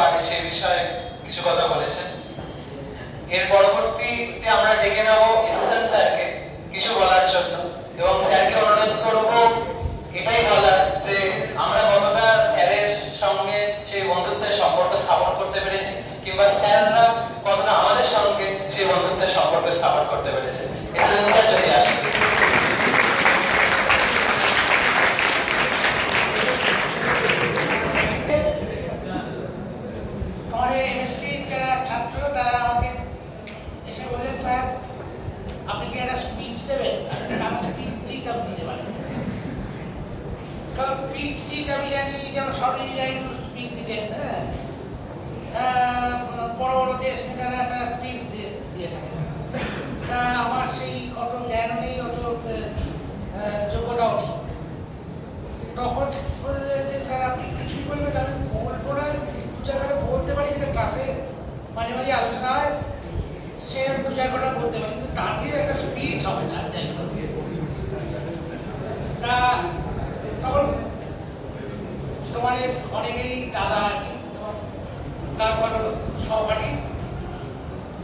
পারে সে বিষয়ে কিছু কথা বলেছেন। এর পরবর্তীতে আমরা ডেকে নেব এসএসএন স্যারকে কিছু বলার জন্য, এবং স্যারকে অনুরোধ করব এটাই বলার যে আমরা কতটা স্যারের সঙ্গে সেই বন্ধুত্বের সম্পর্ক স্থাপন করতে পেরেছি, কিংবা স্যাররা কতটা আমাদের সঙ্গে সেই বন্ধুত্বের সম্পর্ক স্থাপন করতে পেরেছে। এসএসএন স্যার যদি আসেন। বড় বড় দেশ নেতারা একটা স্পিচ দিয়ে থাকে, আমার সেই অত জ্ঞান নেই, অত যোগ্যতাও নেই। তখন স্যার আপনি কিছুই বলবেন, আমি বলবো না, দু জায়গাটা বলতে পারি, যেটা ক্লাসে মাঝে মাঝে আলোচনা হয়, সে দু জায়গাটা বলতে পারি, কিন্তু তা দিয়ে একটা স্পিচ হবে না। তা তখন তোমাদের অনেকেরই দাদা আর কি, তারপর সহপাঠী,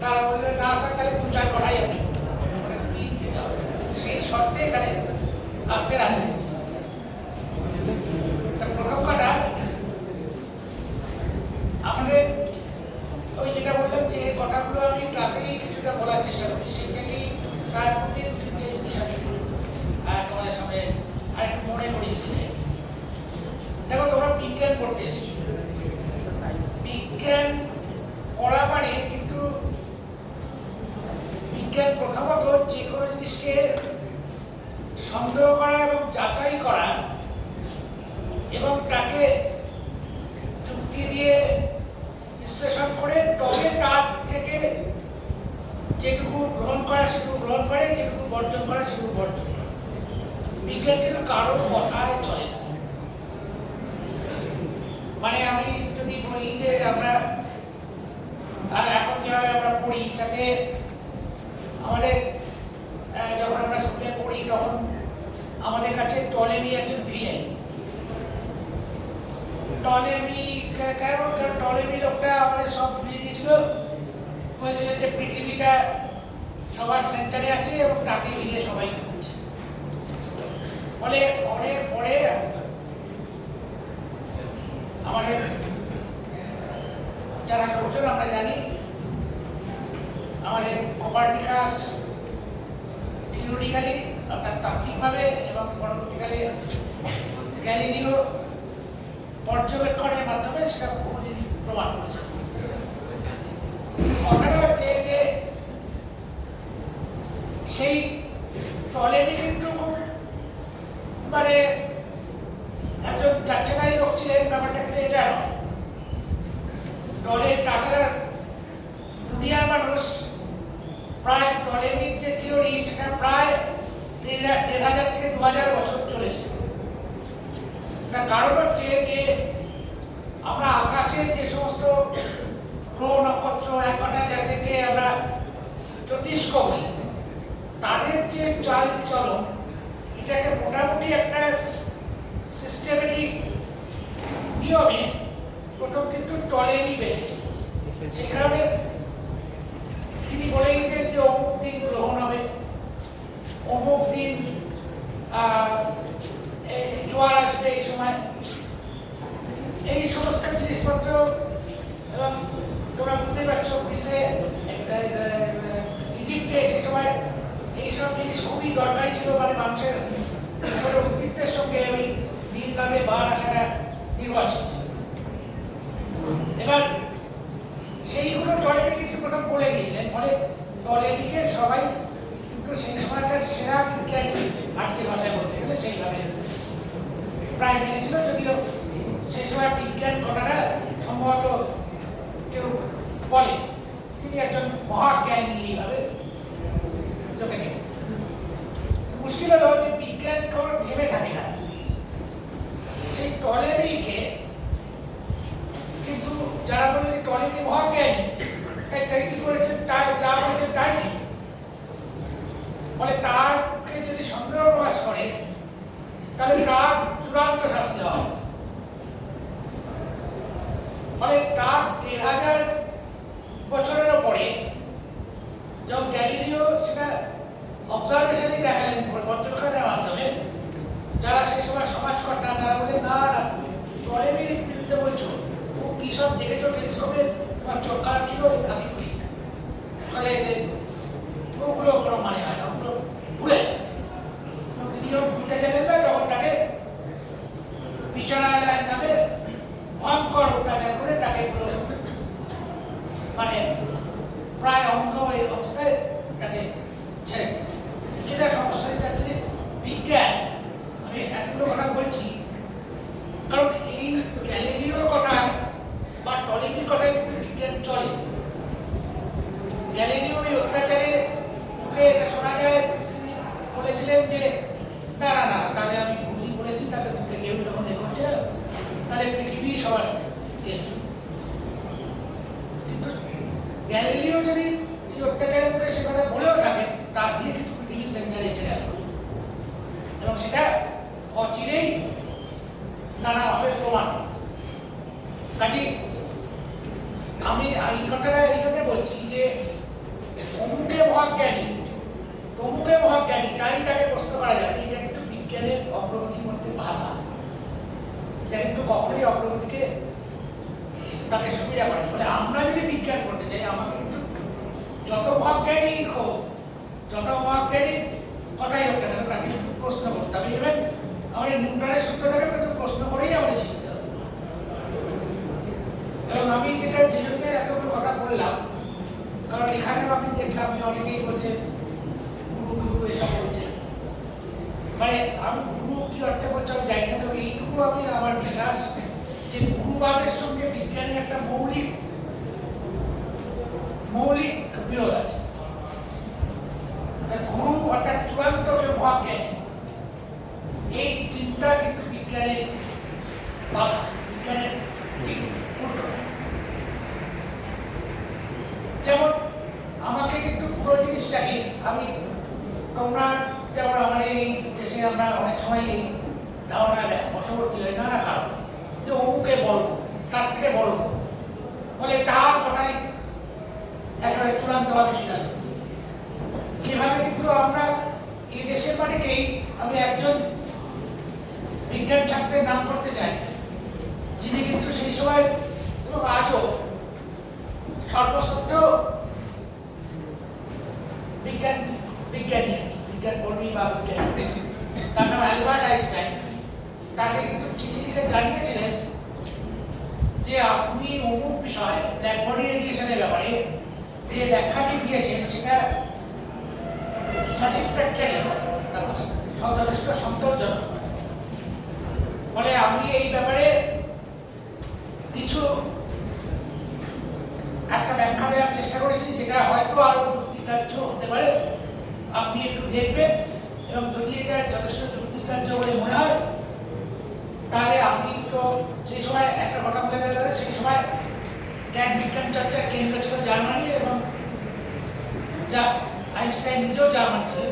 তারা বললেন না স্যার তাহলে দু চার করাই আপনি সেই শর্তে এখানে আসতে রাখবে। প্রথম কথা আমাদের ওই যেটা বললাম যে কথাগুলো আমি ক্লাসেই কিছুটা বলার চেষ্টা করছি, সেটাকেই তার মধ্যে তোমাদের সামনে আরেকটু মনে করিয়ে দিলে। দেখো তোমরা বিজ্ঞান পড়তে এসেছো, বিজ্ঞান পড়া মানে কিন্তু বিজ্ঞান প্রথমত যে কোনো জিনিসকে সন্দেহ করা এবং যাচাই করা এবং তাকে যুক্তি দিয়ে বিশ্লেষণ করে তবে তার থেকে যেটুকু গ্রহণ করা সেটুকু গ্রহণ করে, যেটুকু বর্জন করা সেটুকু বর্জন করে। বিজ্ঞান কিন্তু কারোর কথায় চলে না। মানে আমি যদি বলি যে আমরা এখন যেভাবে আমরা পড়ি, তাতে আমাদের যখন আমরা স্কুলে পড়ি তখন আমাদের কাছে টলেমি একজন ভিআই। টলেমি কেন? টলেমি লোকটা আমাদের সব বুঝিয়ে দিয়েছিল যে পৃথিবীটা সবার সেন্টারে আছে এবং তাকে ঘিরে সবাই করছে। ফলে অনেক পরে আমাদের যারা লোকজন আমরা জানি, আমাদের কোপার্নিকাস থিওরিটিক্যালি অর্থাৎ তাত্ত্বিকভাবে এবং পরবর্তীকালে গ্যালিলিও পর্যবেক্ষণের মাধ্যমে সেটা বহুদিন প্রমাণ করেছে। কথাটা হচ্ছে যে সেই টলেমি কিন্তু খুব মানে একজন যাচ্ছেনাই লোক ছিলেন, ব্যাপারটা কিন্তু এটা নয়। টলের তাছাড়া দুনিয়ার মানুষ প্রায় টলেমির যে থিওরি সেটা প্রায় ১,০০০ থেকে ২,০০০ বছর চলেছে। তার কারণ হচ্ছে যে আমরা আকাশে যে সমস্ত গ্রহ নক্ষত্র এক কথায় যাদেরকে আমরা জ্যোতিষ্ক বলি, তাদের যে চাল চলন এটাকে মোটামুটি একটা সিস্টেমেটিক নিয়মে প্রথম কিন্তু টলেমি বেড়েছে। সেই কারণে তিনি বলে দিতেন যে অমুক দিন গ্রহণ হবে, অমুক দিন জোয়ার আসবে এই সময়, এই সমস্ত জিনিসপত্র। এবং তোমরা বুঝতে পারছো গ্রিসে ইজিপ্টে সেই সময় এইসব জিনিস খুবই দরকারি ছিল, মানে মানুষের অস্তিত্বের সঙ্গে ওই দিন কালে বার আসাটা নির্বাচিত। এবার সেইগুলো টলেমি কিন্তু প্রথম বলে দিয়েছিলেন, ফলে টলেমিকে সবাই কিন্তু সেই সময়কার সেরা বিজ্ঞানী আজকের ভাষায় বলতে গেলে সেইভাবে প্রায় মেনেছিল, যদিও সেই সময় বিজ্ঞান কথাটা সম্ভবত কেউ বলে, তিনি একজন মহাজ্ঞানী এইভাবে চোখে দেখেন। মুশকিল হলো যে বিজ্ঞান কোনো থেমে থাকে না। সেই টলেমিকে কিন্তু যারা বলে যে টলেমি মহাজ্ঞানী, তাই কি করেছেন, তাই যা বলেছেন তাই ঠিক। ফলে তারকে যদি সন্দেহ প্রকাশ করে তাহলে তার চূড়ান্ত শাস্তি হয়। ফলে তার 1000 বছরেরও পরে যখন গ্যালিলিও সেটা অবজারভেশনই দেখালেন পর্যবেক্ষণের মাধ্যমে, যারা সেই সময় সমাজকর্তা তারা বলে না না টলেমির বিরুদ্ধে বলছো, ও কি সব দেখেছো টেলিস্কোপের, তোমার চোখ খারাপ ছিল আমি ফলে ওগুলো কোনো মানে হয় না, ওগুলো ভুলে তিনি যখন ভুলতে গেলেন না তখন তাকে বিছানায় নামে ভয়ঙ্কর অত্যাচার করে তাকে পুরো মানে প্রায় অন্ধ এই অবস্থায় তাকে ছেড়ে দিয়েছে। সেটা সমস্যা হয়ে যাচ্ছে যে বিজ্ঞান, আমি এতগুলো কথা বলছি কারণ এই গ্যালিলিওর কথায় বা টলেমির কথায় কিন্তু বিজ্ঞান চলে। গ্যালিলিও ওই অত্যাচারে মুখে এটা শোনা যায়, তিনি বলেছিলেন যে না না না তাহলে আমি ভুলই বলেছি, তাকে মুখে কেউ যখন এ করছে তাহলে পৃথিবী সবার কিন্তু গ্যালিলিও যদি সেই অত্যাচারের মুখে সে কথা বলেও থাকে তা দিয়ে কিন্তু পৃথিবী সেন্টারে এসে গেল এবং সেটা অচিরেই নানাভাবে প্রমাণ। কাজে আমি এই কথাটা এই জন্য বলছি যে অমুকে মহাজ্ঞানী তমুকে মহাজ্ঞানী তাই তাকে প্রশ্ন করা যায়, এটা কিন্তু বিজ্ঞানের অগ্রগতির মধ্যে বাধা, এটা কিন্তু কখনোই অগ্রগতিকে তাকে সুবিধা করে। মানে আমরা যদি বিজ্ঞান করতে চাই আমাকে কিন্তু যত মহাজ্ঞানী হোক, যত মহাজ্ঞানীর কথাই হোক না কেন তাকে কিন্তু প্রশ্ন করতে হবে। এবার আমাদের নিউটনের সূত্রটাকে কিন্তু প্রশ্ন করেই আমাদের শিখতে হবে। এবং আমি যেটা যে জন্য এতগুলো কথা বললাম, কারণ এখানেও আমি দেখলাম যে অনেকেই বলছে গুরু গুরু এসব বলছে, মানে আমি গুরু কি অর্থ বলছি আমি জানি না, তবে এইটুকু আমি আমার বিশ্বাস যে গুরুবাদের সঙ্গে বিজ্ঞানের একটা মৌলিক বিরোধ আছে। গুরু অর্থাৎ চূড়ান্ত যে মহাজ্ঞানী, এই চিন্তা কিন্তু বিজ্ঞানের বাধা, বিজ্ঞানের ঠিক উল্টো। যেমন আমাকে কিন্তু পুরো জিনিসটাকে আমি তোমরা যেমন আমার এই দেশে আমরা অনেক সময় এই ধারণার বশবর্তী হয় নানা কারণ যে অমুকে বড় তার থেকে বড় বলে তার কথাই একেবারে চূড়ান্তভাবে সিদ্ধান্ত। এভাবে কিন্তু আমরা এই দেশের মাটিতেই আমি একজন বিজ্ঞান ছাত্রের নাম করতে চাই যিনি কিন্তু সেই সময় এবং আজও সর্বশ্রেষ্ঠ বিজ্ঞান কর্মী বা বিজ্ঞানী, তার নাম অ্যালবার্ট আইনস্টাইন। তাকে কিন্তু চিঠি লিখে জানিয়েছিলেন যে আপনি অমুক বিষয় ব্ল্যাকবডি রেডিয়েশনের ব্যাপারে যে ব্যাখ্যাটি দিয়েছেন সেটা স্যাটিসফ্যাক্টরি যথেষ্ট সন্তোষজনক। ফলে আমি এই ব্যাপারে কিছু একটা ব্যাখ্যা দেওয়ার চেষ্টা করেছি যেটা হয়তো আরো যুক্তিগ্রাহ্য হতে পারে, আপনি একটু দেখবেন এবং যদি এটা যথেষ্ট যুক্তিগ্রাহ্য বলে মনে হয় তাহলে আপনি তো সেই সময় একটা কথা বলে গেলে সেই সময় জ্ঞান বিজ্ঞান চর্চার কেন্দ্র ছিল জার্মানি এবং যা আইনস্টাইন নিজেও জার্মান ছিলেন।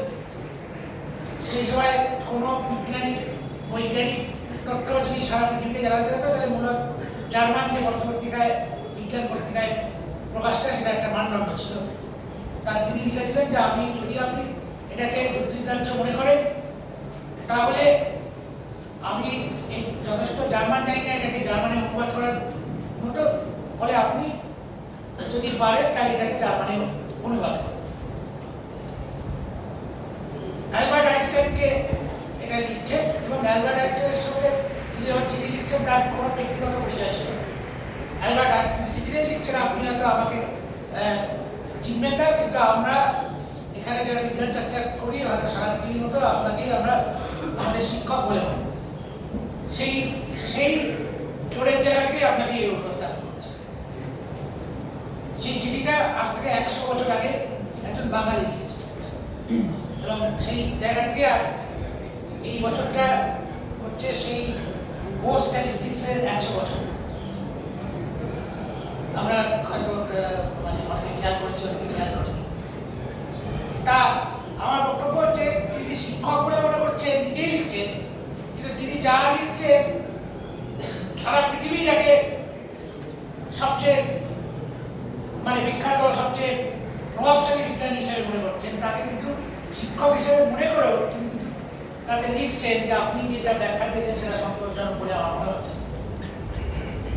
সেই সময় কোনো বৈজ্ঞানিক তথ্য যদি সারা পৃথিবীতে জানা যেত তাহলে মূলত জার্মান যে পত্রিকায় বিজ্ঞান পত্রিকায় প্রকাশটা সেটা একটা মানদণ্ড ছিল। তার তিনি লিখেছিলেন যে আপনি এটাকে যুক্তিগ্রাহ্য মনে করেন তাহলে আমি এই যথেষ্ট জার্মান জানি না এটাকে জার্মানে অনুবাদ করার মতো, ফলে আপনি যদি পারেন তাহলে এটাকে জার্মানে অনুবাদ করেন। অ্যালবার্ট আইনস্টাইনকে এটা লিখছেন এবং অ্যালবার্ট আইনস্টাইনের সঙ্গে যিনি লিখছেন তার কোনো ব্যক্তিগত পরিচয় ছিল। অ্যালবার্ট আইনস্টাইন চিঠিতেই লিখছেন আপনি হয়তো আমাকে চিনবেন না, কিন্তু আমরা এখানে যারা বিজ্ঞান চর্চা করি হয়তো সারা পৃথিবীর মতো আপনাকেই আমরা আমাদের শিক্ষক বলে মনে। সেই চোরের জায়গাটাকেই আপনাকে এই প্রত্যাখ্যান করছে। সেই চিঠিটা আজ থেকে 100 বছর আগে একজন বাঙালি লিখেছে এবং সেই জায়গা থেকে এই বছরটা হচ্ছে সেই স্ট্যাটিস্টিক্সের 100 বছর। আমরা হয়তো অনেকে খেয়াল করেছি, অনেকে খেয়াল করেছি। তা আমার বক্তব্য হচ্ছে তিনি শিক্ষক বলে মনে করছেন, নিজেই লিখছেন, কিন্তু তিনি যা লিখছেন সারা পৃথিবী যাকে সবচেয়ে বিখ্যাত, সবচেয়ে প্রভাবশালী বিজ্ঞানী হিসেবে মনে করছেন, তাকে কিন্তু শিক্ষক হিসেবে মনে করেও তিনি কিন্তু তাতে লিখছেন যে আপনি যেটা ব্যাখ্যা দিয়েছেন সেটা সন্তোষজনক বলে আমার মনে হচ্ছে।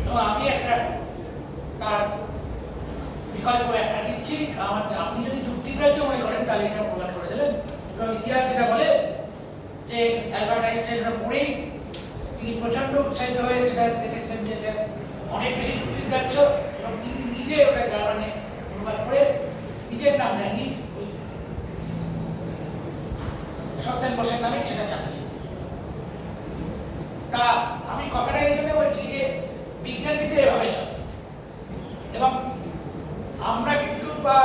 তো আমি একটা তার বিকল্প ব্যাখ্যা দিচ্ছি। আপনি যদি যুক্তিগ্রাহ্য মনে করেন তাহলে এটা প্রদান করে দেবেন। এবং ইতিহাস যেটা বলে যে অ্যালবার্ট আইনস্টাইনরা পড়েই তিনি প্রচন্ড উৎসাহিত হয়ে যেটা দেখেছেন যে এটা অনেক বেশি যুক্তিগ্রাহ্য, এবং তিনি নিজে ওটা জার্মানে অনুবাদ করে নিজের নাম দেননি, সত্যেন বোসের নামে সেটা চালাচ্ছে। তা আমি কথাটা এই জন্য বলছি যে বিজ্ঞান কিন্তু এভাবে চলে, এবং আমরা কিন্তু বা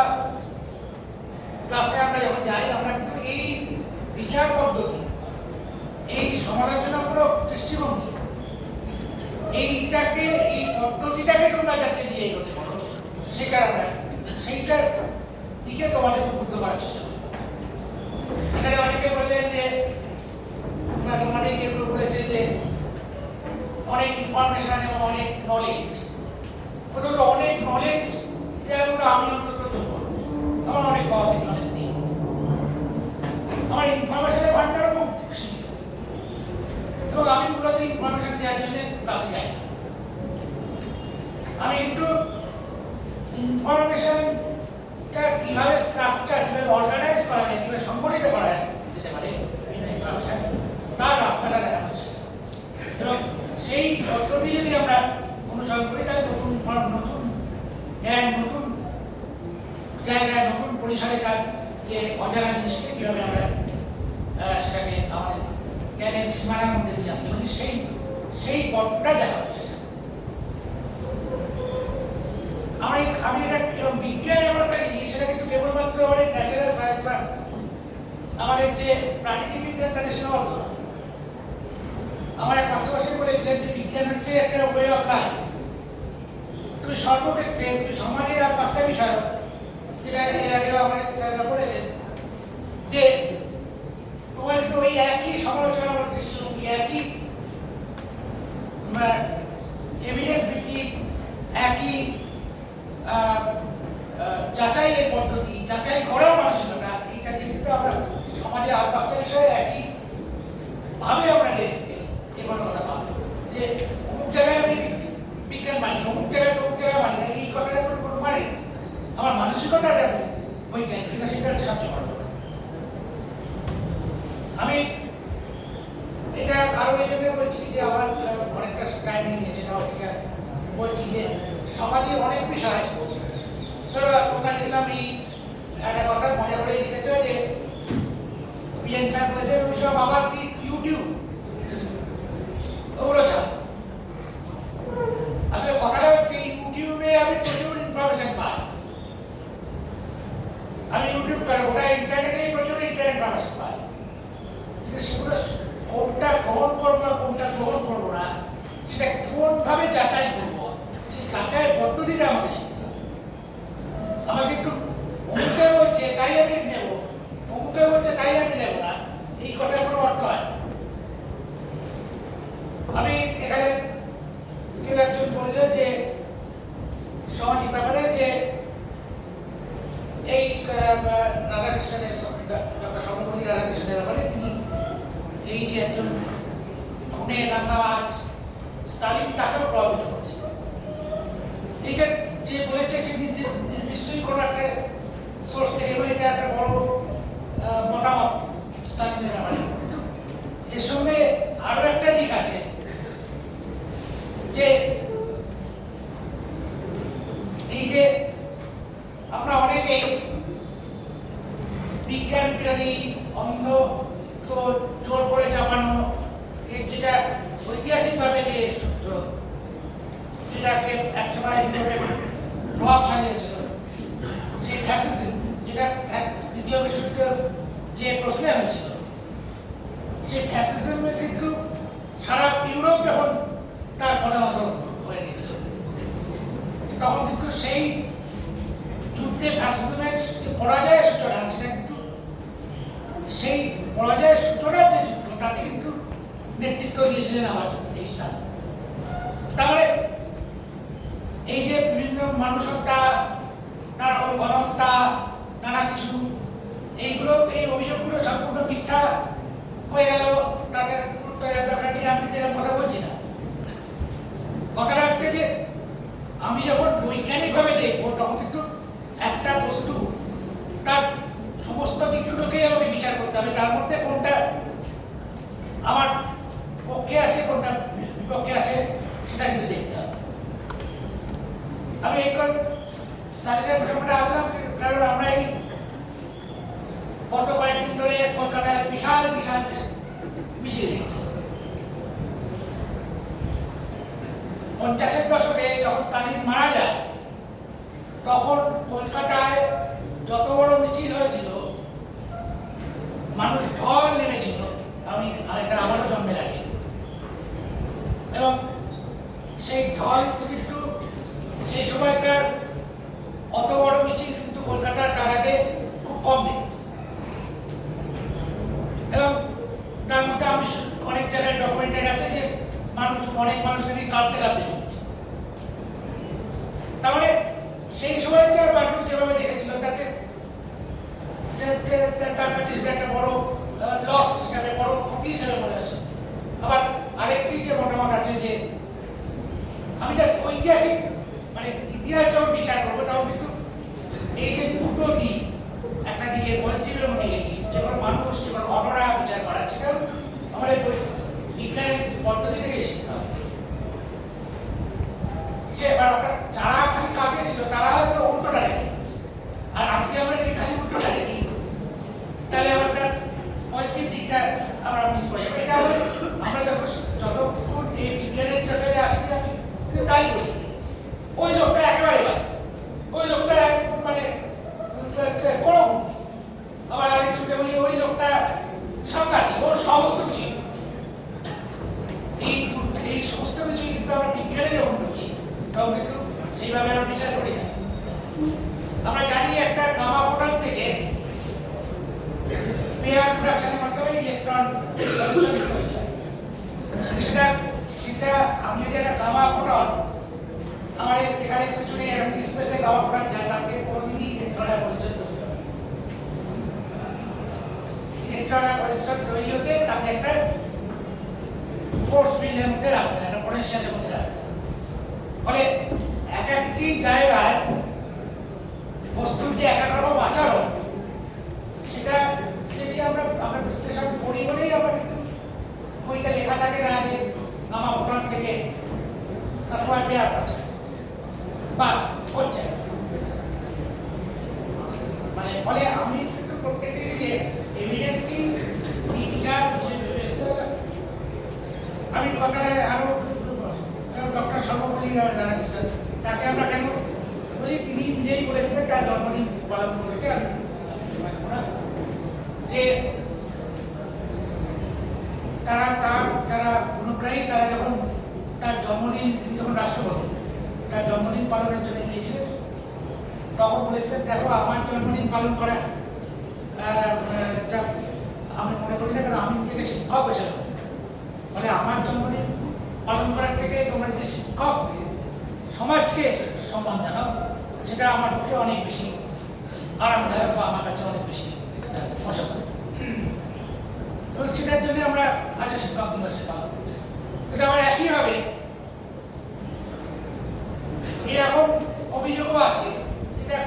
ক্লাসে আমরা যখন যাই আমরা কিন্তু এই বিচার পদ্ধতি, এই সমালোচনামূলক দৃষ্টিভঙ্গি, এই পদ্ধতিটাকে তোমরা যাতে দিয়ে এগোতে পারো সে কারণে সেইটার দিকে তোমাদের উদ্বুদ্ধ করার চেষ্টা করি। এখানে অনেকে বললেন যে অনেক কেউ বলেছে যে অনেক ইনফরমেশন এবং অনেক নলেজ, অনেক নলেজ যেমন আমি অন্তত আমার অনেক অধিক নলেজ নেই, আমার ইনফরমেশনের ভান্ডারও খুব সীমিত, এবং আমি মূলত ইনফরমেশন দেওয়ার জন্য কাছে যাই না। আমি কিন্তু ইনফরমেশনটা কিভাবে স্ট্রাকচার, কিভাবে অর্গানাইজ করা যায়, কিভাবে সংগঠিত করা যেতে পারে ইনফরমেশন, তার রাস্তাটা দেখানোর চেষ্টা করি। এবং সেই পদ্ধতি যদি আমরা অনুসরণ করি তাহলে নতুন জ্ঞান, নতুন জায়গায়, নতুন পরিসরে তার যে অজানা জিনিসকে কীভাবে আমরা সেটাকে আমাদের জ্ঞানের সীমানার মধ্যে নিয়ে আসতে পারি সেই পথটা দেখানোর চেষ্টা করি। আমি এটা বিজ্ঞান এমন একটা জিনিস, সেটা কিন্তু কেবলমাত্র আমাদের ন্যাচারাল সায়েন্স বা আমাদের যে প্রাকৃতিক বিজ্ঞান তাদের সীমাবদ্ধ না। আমার এক পাশাপাশি বলেছিলেন যে বিজ্ঞান হচ্ছে একটা ওয়ে অফ লাইফ। তুমি সর্বক্ষেত্রে, তুমি সমাজের আর পাঁচটা বিষয়, যেটা এর আগেও আমরা বলেছেন যে তোমার কিন্তু ওই একই সমালোচনামূলক দৃষ্টিভঙ্গি, একই এভিডেন্স ভিত্তিক, একই যাচাইয়ের পদ্ধতি, যাচাই করার মানসিকতা, এইটা কিন্তু আমরা সমাজে আর পাঁচটা বিষয়ে একই ভাবে আমরা এমন কথা ভাবি যে অমুক জায়গায় আমি বিজ্ঞান মানি, অমুক জায়গায় মানি না, এই কথাটা কোনো মানে আমার মানসিকতা দেখো বৈজ্ঞানিক, সেটা সবচেয়ে বড় কথা। আমি এটা আরো এই জন্য বলছি যে আমার অনেকটা টাইম নিয়ে নিয়েছে, বলছি যে সমাজে অনেক বিষয়, ধরো তোমরা দেখলাম এই একটা কথা মজা করে লিখেছ যে পিএন স্যার বলেছে ওইসব আবার কি ইউটিউব ওগুলো চাপ। আসলে কথাটা হচ্ছে ইউটিউবে আমি প্রচুর ইনফরমেশন পাই, আমি ইউটিউব করে ওটা ইন্টারনেটেই প্রচুর ইনফরমেশন পাই, কিন্তু সেগুলো কোনটা গ্রহণ করবো না কোনটা গ্রহণ করবো না সেটা কোনভাবে যাচাই করবো, সেই যাচাইয়ের পদ্ধতিটা আমাকে শিখতে হবে। আমাকে একটু অমুকে বলছে তাই আমি নেব, অমুকে বলছে তাই আমি নেব না, এই কথার কোনো অর্থ হয়। আমি এখানে কেউ একজন বললো যে সামাজিক ব্যাপারে যে এই রাধাকৃষ্ণের ডক্টর সর্বপল্লী রাধাকৃষ্ণের ব্যাপারে তিনি এই যে একজন খুনে দাঙ্গাবাজ স্টালিন তাকেও প্রভাবিত করেছে, এইটা যে বলেছে সে নিশ্চয়ই কোনো একটা সোর্স থেকে, এবং এটা একটা বড় মতামত স্টালিনের ব্যাপারে। কিন্তু এর সঙ্গে আরো একটা দিক আছে যে এই যে আমরা অনেকেই বিজ্ঞান বিরোধী, অন্ধ তো জোর করে চাপানো, এর যেটা ঐতিহাসিকভাবে যে সূত্র, যেটাকে একসময় প্রভাবশালী হয়েছিল, সেই ফ্যাসিজম, যেটা দ্বিতীয় বিশ্বযুদ্ধ যে প্রশ্নে হয়েছিল, সেই ফ্যাসিজমে কিন্তু সারা ইউরোপ যখন তার মতামত হয়ে গেছিল, তখন কিন্তু সেই যুদ্ধে ফ্যাসিজমের যে পরাজয়ের সূচনা, সেটা কিন্তু সেই পরাজয়ের সূচনার যে যুদ্ধ, তাতে কিন্তু নেতৃত্ব দিয়েছিলেন আমার এই স্থান। তারপরে এই যে বিভিন্ন মানুষ হত্যা, নানা রকম গণহত্যা, নানা কিছু, এইগুলো এই অভিযোগগুলো সম্পূর্ণ মিথ্যা হয়ে গেল, তাদের দরকার নিয়ে আমি যেরকম কথা বলছি না। কথাটা হচ্ছে যে আমি যখন বৈজ্ঞানিকভাবে দেখবো তখন কিন্তু একটা বস্তু তার সমস্ত দিকগুলোকেই আমাকে বিচার করতে হবে, তার মধ্যে কোনটা আমার পক্ষে আছে কোনটা বিপক্ষে আছে সেটা কিন্তু দেখতে হবে। আমি এই তালিকার মোটামুটি আসলাম কারণ আমরা এই গত কয়েকদিন ধরে কলকাতায় বিশাল বিশাল মিছিল দেখছি। 50-এর দশকে যখন স্টালিন মারা যায় তখন কলকাতায় যত বড় মিছিল হয়েছিল, মানুষ ঢল নেমেছিল, এটা আমারও জন্মের আগে, এবং সেই ঢল কিন্তু সেই সময়কার অত বড় মিছিল কিন্তু কলকাতার তার আগে খুব কম দেখেছি। এবং তার মধ্যে আমি অনেক জায়গায় ডকুমেন্টেড আছে যে অনেক মানুষ নাকি কাঁদতে কাঁদতে বলছে। তার মানে সেই সময়কার মানুষ যেভাবে দেখেছিল তাতে তার কাছে একটা বড় লস হিসাবে, বড় ক্ষতি হিসাবে মনে হয়েছে। আবার আরেকটি যে মতামত আছে যে আমি জাস্ট ঐতিহাসিক মানে ইতিহাস যখন বিচার করবো তখন কিন্তু এই যে দুটো দিক, একটা দিকে পজিটিভ এবং নেগেটিভ, যে কোনো মানুষ যে কোনো ঘটনা বিচার করা, সেটাও কিন্তু আমাদের বিজ্ঞানের পদ্ধতি থেকে শিখতে হবে। সে যারা খালি কাঁপিয়েছিল তারা হয়তো উল্টোটা দেখে, আর আজকে আমরা যদি খালি উল্টোটা দেখি তাহলে আবার তার পজিটিভ দিকটা আমরা মিস করে যাবো। এটা আমরা যতক্ষণ এই বিজ্ঞানের জায়গায় আসছি আমি কিন্তু তাই বলি, ওই লোকটা একেবারে বাজে, ওই লোকটা মানে কোনো, আবার আরেকজনকে বলি ওই লোকটা সাংঘাতিক, ওর সমস্ত কিছু, এই সমস্ত কিছুই কিন্তু আমরা বিজ্ঞানে যখন ঢুকি তখন কিন্তু সেইভাবে আমরা বিচার করি না। আমরা জানি একটা গামা ফোটন থেকে পেয়ার প্রোডাকশনের মাধ্যমে ইলেকট্রন হয়ে যায়। সেটা আমি যেটা গামা ফোটন আমাদের যেখানে কিছু নেই এরকম স্পেসে গামা ফোটন যায়, তার থেকে কোনোদিনই ইলেকট্রনের পরিচয় তৈরি হবে। ইলেকট্রনের পরিচয় তৈরি হতে তাকে একটা ফোর্স ফিল্ডের মধ্যে রাখতে হয়, একটা পোটেনশিয়ালের মধ্যে রাখতে হয়। ফলে এক একটি জায়গায় বস্তুর যে এক এক রকম আচরণ, সেটা যদি আমরা বিশ্লেষণ করি বলেই আমরা কিন্তু বইতে লেখা থাকে না যে গামা ফোটন থেকে তারপর পেয়ার আছে বা হচ্ছে, মানে ফলে আমি কিন্তু প্রত্যেকটি যে এভিডেন্স কি বিচার, আমি কথাটা আরো ডক্টর সর্বপল্লী জানা গেছে, তাকে আমরা কেন বলি, তিনি নিজেই বলেছিলেন তার জন্মদিন পালন করতে, যে তারা অনুপ্রায়ী, তারা যখন তার জন্মদিন, তিনি যখন রাষ্ট্রপতি তার জন্মদিন পালনের জন্য গিয়েছিলেন তখন বলেছিলেন, দেখো আমার জন্মদিন পালন করা আমি মনে করি না, কারণ আমি নিজেকে শিক্ষক হিসেবে, ফলে আমার জন্মদিন পালন করার থেকে তোমরা যে শিক্ষক সমাজকে সম্মান জানাও, সেটা আমার পক্ষে অনেক বেশি আরামদায়ক বা আমার কাছে অনেক বেশি অসাধারণ। এবং সেটার জন্য আমরা আজ শিক্ষক দিবস পালন করছি। এটা আমার একইভাবে এরকম অভিযোগও আছে, যেটা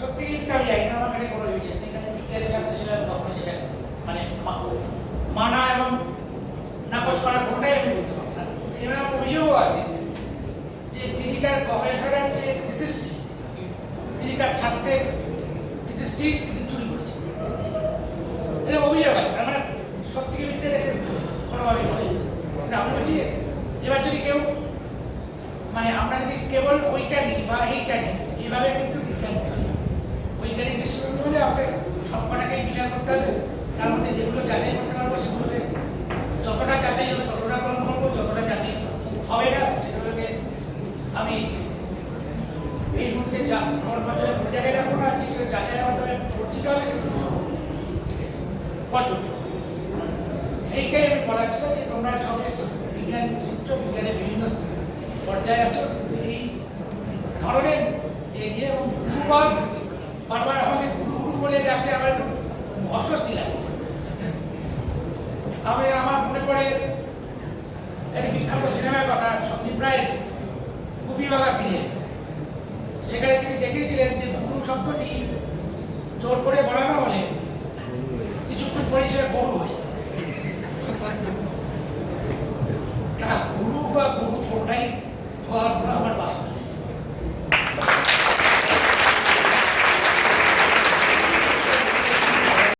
সত্যি কিন্তু আমি জানি না, আমার কাছে কোনো এভিডেন্স নেই, কাছে বিজ্ঞানের ছাত্র ছিলেন, কখনো ছিলেন মানে মানা এবং নাকচ করা কোনটাই আমি বলতে পারবো না। এরকম অভিযোগও আছে যে তিনি তার গবেষণার যে থিসিসটি, তিনি তার ছাত্রের থিসিসটি তিনি চুরি করেছেন, এরকম অভিযোগ আছে। আমরা সত্যি মিথ্যে রেখে কোনোভাবেই বলি না। আমরা বলছি এবার যদি কেউ মানে আমরা যদি কেবল ওইটা নিই বা এইটা নিই, এইভাবে কিন্তু বিজ্ঞান বৈজ্ঞানিক দৃষ্টিভঙ্গি হলে আমাকে সবকটাকেই বিচার করতে হবে, তার মধ্যে যেগুলো যাচাই করতে পারবো সেগুলোতে যতটা যাচাই হবে ততটা গ্রহণ করবো, যতটা যাচাই হবে না সেগুলোকে আমি এই মুহূর্তে জায়গায় রাখবো না, যেটা যাচাইয়ের মাধ্যমে বর্ধিত হবে এইটাই আমি বলার ছিল যে তোমরা সবাই বিজ্ঞান শিখছো, বিজ্ঞানের বিভিন্ন পর্যায়ে আছো, এই ধরনের এরিয়া এবং গুরুবার বারবার আমাকে গুরু গুরু বলে ডাকলে আমার একটু অস্বস্তি লাগে। তবে আমার মনে পড়ে একটি বিখ্যাত সিনেমার কথা, সন্দীপ রায়ের কুপিবাগা ফিরে। সেখানে তিনি দেখিয়েছিলেন যে গুরু শব্দটি জোর করে বলানো